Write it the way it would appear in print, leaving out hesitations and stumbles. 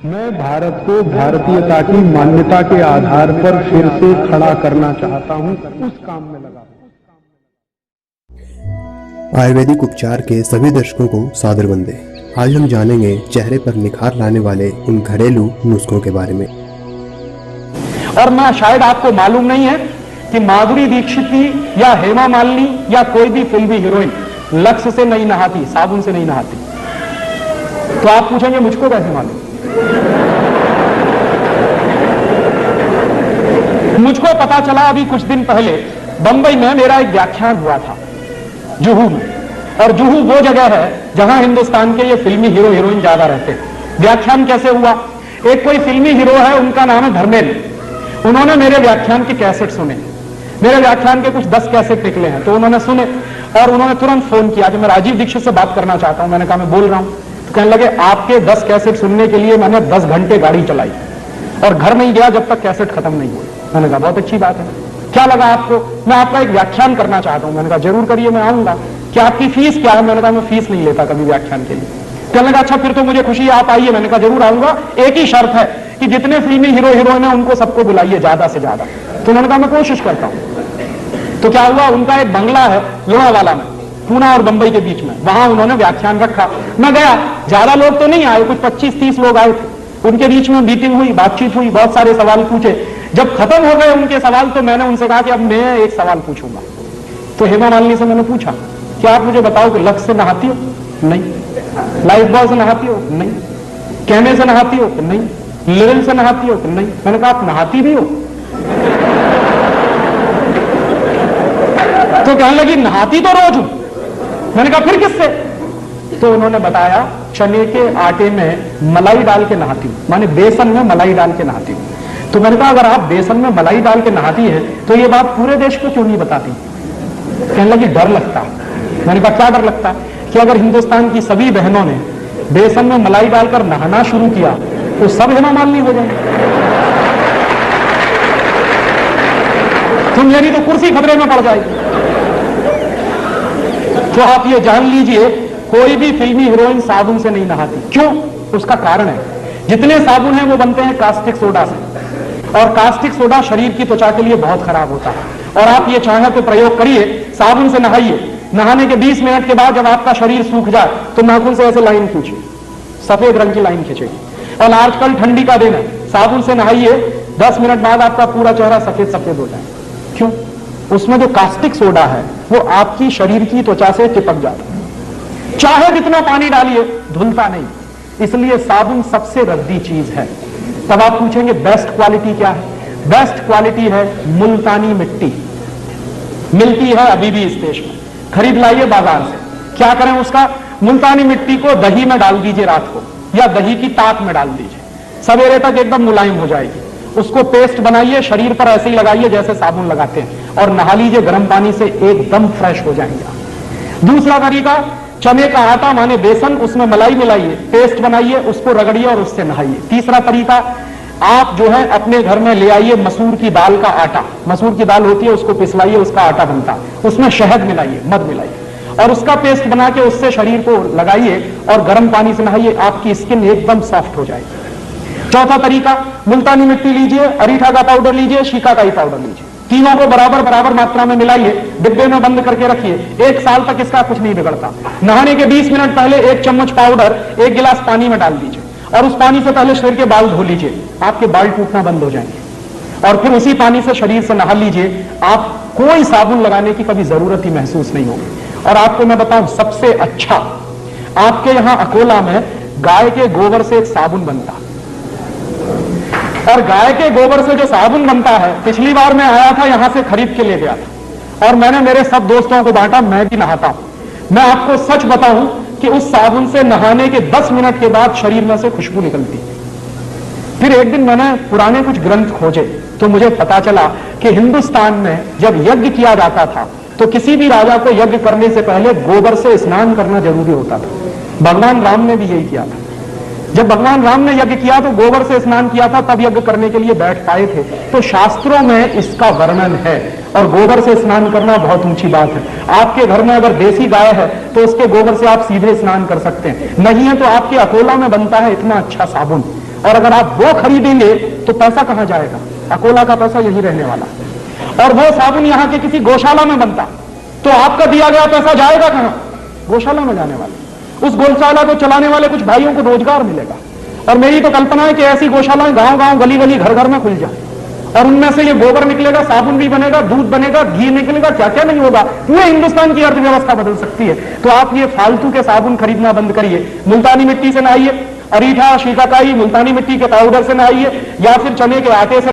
मैं भारत को भारतीयता की मान्यता के आधार पर फिर से खड़ा करना चाहता हूं, उस काम में लगा हूं। आयुर्वेदिक उपचार के सभी दर्शकों को सादर वंदे। आज हम जानेंगे चेहरे पर निखार लाने वाले उन घरेलू नुस्खों के बारे में। और ना शायद आपको मालूम नहीं है कि माधुरी दीक्षित की या हेमा मालिनी या कोई भी फिल्मी हीरोइन लक्स से नहीं नहाती, साबुन से नहीं नहाती। तो आप पूछेंगे मुझको कैसे मालूम? मुझको पता चला अभी कुछ दिन पहले बंबई में मेरा एक व्याख्यान हुआ था जुहू में। और जुहू वो जगह है जहां हिंदुस्तान के ये फिल्मी हीरो हीरोइन ज्यादा रहते हैं। व्याख्यान कैसे हुआ? एक कोई फिल्मी हीरो है, उनका नाम है धर्मेंद्र। उन्होंने मेरे व्याख्यान के कैसेट सुने। मेरे व्याख्यान के कुछ 10 कैसेट निकले हैं, तो उन्होंने सुने और उन्होंने तुरंत फोन किया कि मैं राजीव दीक्षित से बात करना चाहता हूं। मैंने कहा मैं बोल रहा हूं। तो कहने लगे आपके 10 कैसेट सुनने के लिए मैंने 10 घंटे गाड़ी चलाई और घर नहीं गया जब तक कैसेट खत्म नहीं हुई। मैंने कहा बहुत अच्छी बात है, क्या लगा आपको? मैं आपका एक व्याख्यान करना चाहता हूं। मैंने कहा जरूर करिए, मैं आऊंगा। क्या आपकी फीस क्या है? मैंने कहा मैं फीस नहीं लेता कभी व्याख्यान के लिए। कहने लगा अच्छा फिर तो मुझे खुशी है, आप आइए। मैंने कहा जरूर आऊंगा, एक ही शर्त है कि जितने फिल्मी हीरो हीरोइन है उनको सबको बुलाइए ज्यादा से ज्यादा। तो उन्होंने कहा मैं कोशिश करता हूं। तो क्या हुआ, उनका एक बंगला है लोनावाला में, पूना और बंबई के बीच में, वहां उन्होंने व्याख्यान रखा। मैं गया, ज्यादा लोग तो नहीं आए, कुछ 25-30 लोग आए थे। उनके बीच में मीटिंग हुई, बातचीत हुई, बहुत सारे सवाल पूछे। जब खत्म हो गए उनके सवाल तो मैंने उनसे कहा कि अब मैं एक सवाल पूछूंगा। तो हेमा मालिनी से मैंने पूछा कि आप मुझे बताओ कि लक्स से नहाती हो? नहीं। लाइफ बॉय से नहाती हो? नहीं। कैमे से नहाती हो? नहीं। लिरिल से नहाती हो? नहीं। मैंने कहा आप नहाती भी हो? तो कहने लगी नहाती तो रोज हूं। मैंने कहा फिर किससे? तो उन्होंने बताया चने के आटे में मलाई डाल के नहाती हूं, माने बेसन में मलाई डाल के नहाती हूं। तो मैंने कहा अगर आप बेसन में मलाई डाल के नहाती है तो ये बात पूरे देश को क्यों नहीं बताती? कहने लगी डर लगता। मैंने कहा क्या डर लगता? कि अगर हिंदुस्तान की सभी बहनों ने बेसन में मलाई डालकर नहाना शुरू किया तो सब हेमा मालिनी हो जाएंगे। तो मेरी तो कुर्सी खतरे में पड़ जाएगी। तो आप ये जान लीजिए कोई भी फिल्मी हीरोइन साबुन से नहीं नहाती। क्यों? उसका कारण है जितने साबुन हैं वो बनते हैं कास्टिक सोडा से, और कास्टिक सोडा शरीर की त्वचा के लिए बहुत खराब होता है। और आप ये चाहें तो प्रयोग करिए, साबुन से नहाइए। नहाने के 20 मिनट के बाद जब आपका शरीर सूख जाए तो नाखून से ऐसे लाइन खींचिए, सफेद रंग की लाइन खींचेगी। और आजकल ठंडी का दिन है, साबुन से नहाइए, 10 मिनट बाद आपका पूरा चेहरा सफेद सफेद हो जाए। क्यों? उसमें जो कास्टिक सोडा है वो आपकी शरीर की त्वचा से चिपक जाता है। चाहे जितना पानी डालिए धुलता नहीं, इसलिए साबुन सबसे रद्दी चीज है। तब आप पूछेंगे बेस्ट क्वालिटी क्या है? बेस्ट क्वालिटी है मुल्तानी मिट्टी। मिलती है अभी भी इस देश में, खरीद लाइए बाजार से। क्या करें उसका? मुल्तानी मिट्टी को दही में डाल दीजिए रात को, या दही की ताक में डाल दीजिए, सवेरे तक एकदम मुलायम हो जाएगी। उसको पेस्ट बनाइए, शरीर पर ऐसे ही लगाइए जैसे साबुन लगाते हैं, और नहा लीजिए गर्म पानी से, एकदम फ्रेश हो जाएंगे। दूसरा तरीका, चने का आटा माने बेसन, उसमें मलाई मिलाइए, पेस्ट बनाइए, उसको रगड़िए और उससे नहाइए। तीसरा तरीका, आप जो है अपने घर में ले आइए मसूर की दाल का आटा। मसूर की दाल होती है, उसको पिसलाइए, उसका आटा बनता है, उसमें शहद मिलाइए, मध मिलाइए और उसका पेस्ट बना के उससे शरीर को लगाइए और गर्म पानी से नहाइए, आपकी स्किन एकदम सॉफ्ट हो जाएगी। चौथा तरीका, मुल्तानी मिट्टी लीजिए, अरीठा का पाउडर लीजिए, शिकाकाई पाउडर लीजिए, तीनों को बराबर बराबर मात्रा में मिलाइए, डिब्बे में बंद करके रखिए। 1 साल तक इसका कुछ नहीं बिगड़ता। नहाने के 20 मिनट पहले 1 चम्मच पाउडर 1 गिलास पानी में डाल दीजिए और उस पानी से पहले शरीर के बाल धो लीजिए, आपके बाल टूटना बंद हो जाएंगे। और फिर उसी पानी से शरीर से नहा लीजिए, आप कोई साबुन लगाने की कभी जरूरत ही महसूस नहीं होगी। और आपको मैं बताऊं सबसे अच्छा, आपके यहां अकोला में गाय के गोबर से एक साबुन बनता है, और गाय के गोबर से जो साबुन बनता है, पिछली बार मैं आया था यहां से खरीद के ले गया था और मैंने मेरे सब दोस्तों को बांटा, मैं भी नहाता हूं। मैं आपको सच बताऊं कि उस साबुन से नहाने के 10 मिनट के बाद शरीर में से खुशबू निकलती। फिर एक दिन मैंने पुराने कुछ ग्रंथ खोजे तो मुझे पता चला कि हिंदुस्तान में जब यज्ञ किया जाता था तो किसी भी राजा को यज्ञ करने से पहले गोबर से स्नान करना जरूरी होता था। भगवान राम ने भी यही किया था। जब भगवान राम ने यज्ञ किया तो गोबर से स्नान किया था, तब यज्ञ करने के लिए बैठ पाए थे। तो शास्त्रों में इसका वर्णन है और गोबर से स्नान करना बहुत ऊंची बात है। आपके घर में अगर देसी गाय है तो उसके गोबर से आप सीधे स्नान कर सकते हैं, नहीं है तो आपके अकोला में बनता है इतना अच्छा साबुन, और अगर आप वो खरीदेंगे तो पैसा कहां जाएगा? अकोला का पैसा यही रहने वाला है। और वो साबुन यहां के किसी गौशाला में बनता तो आपका दिया गया पैसा जाएगा कहां? गौशाला में जाने वाला। उस गौशाला को चलाने वाले कुछ भाइयों को रोजगार मिलेगा। और मेरी तो कल्पना है कि ऐसी गौशालाएं गांव गांव गली गली घर घर में खुल जाए और उनमें से ये गोबर निकलेगा, साबुन भी बनेगा, दूध बनेगा, घी निकलेगा, क्या क्या नहीं होगा। पूरे हिंदुस्तान की अर्थव्यवस्था बदल सकती है। तो आप ये फालतू के साबुन खरीदना बंद करिए। मुल्तानी मिट्टी से नहाइए, अरीठा, शिकाकाई, मुल्तानी मिट्टी के पाउडर से नहाइए या फिर चने के आटे से